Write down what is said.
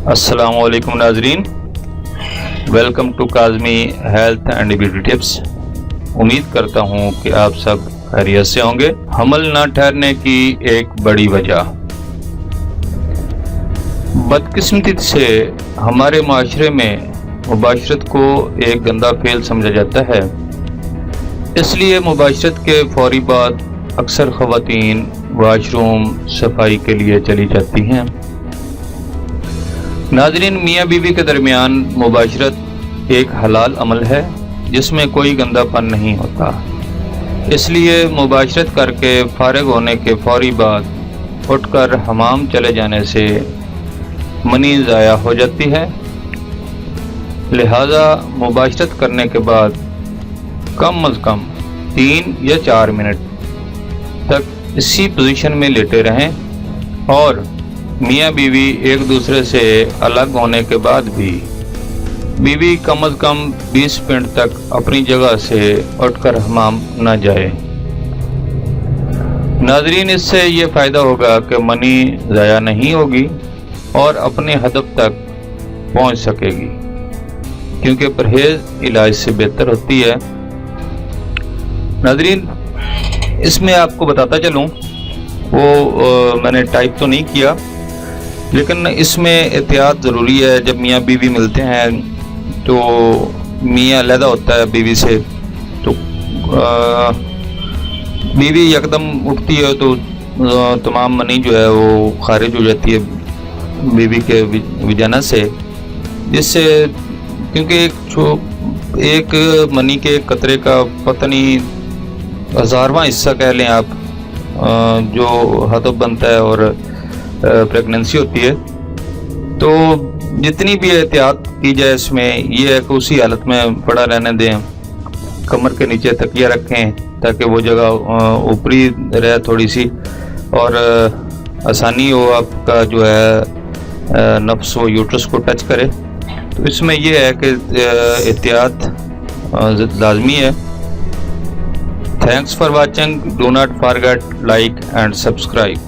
السلام علیکم ناظرین، welcome to Kazmi health and beauty tips. امید کرتا ہوں کہ آپ سب خیریت سے ہوں گے۔ حمل نہ ٹھہرنے کی ایک بڑی وجہ۔ بدقسمتی سے ہمارے معاشرے میں مباشرت کو ایک گندا فعل سمجھا جاتا ہے، اس لیے مباشرت کے فوری بعد اکثر خواتین واش روم صفائی کے لیے چلی جاتی ہیں۔ ناظرین، میاں بیوی کے درمیان مباشرت ایک حلال عمل ہے جس میں کوئی گندا پن نہیں ہوتا، اس لیے مباشرت کر کے فارغ ہونے کے فوری بعد اٹھ کر حمام چلے جانے سے منی ضائع ہو جاتی ہے۔ لہذا مباشرت کرنے کے بعد کم از کم 3 یا 4 منٹ تک اسی پوزیشن میں لیٹے رہیں، اور میاں بیوی ایک دوسرے سے الگ ہونے کے بعد بھی بیوی کم از کم 20 منٹ تک اپنی جگہ سے اٹھ کر حمام نہ جائے۔ ناظرین، اس سے یہ فائدہ ہوگا کہ منی ضائع نہیں ہوگی اور اپنے ہدف تک پہنچ سکے گی، کیونکہ پرہیز علاج سے بہتر ہوتی ہے۔ ناظرین، اس میں آپ کو بتاتا چلوں، وہ میں نے ٹائپ تو نہیں کیا، لیکن اس میں احتیاط ضروری ہے۔ جب میاں بیوی ملتے ہیں تو میاں علیحدہ ہوتا ہے بیوی سے، تو بیوی یکدم اٹھتی ہے تو تمام منی جو ہے وہ خارج ہو جاتی ہے بیوی کے وجانا سے، جس سے کیونکہ ایک منی کے قطرے کا پتہ نہیں 1000واں حصہ کہہ لیں آپ، جو ہدف بنتا ہے اور پریگننسی ہوتی ہے، تو جتنی بھی احتیاط کی جائے اس میں یہ ہے کہ اسی حالت میں پڑا رہنے دیں، کمر کے نیچے تکیہ رکھیں تاکہ وہ جگہ اوپری رہے تھوڑی سی، اور آسانی ہو آپ کا جو ہے نفس و یوٹرس کو ٹچ کرے۔ تو اس میں یہ ہے کہ احتیاط لازمی ہے۔ Thanks for watching, do not forget like and subscribe.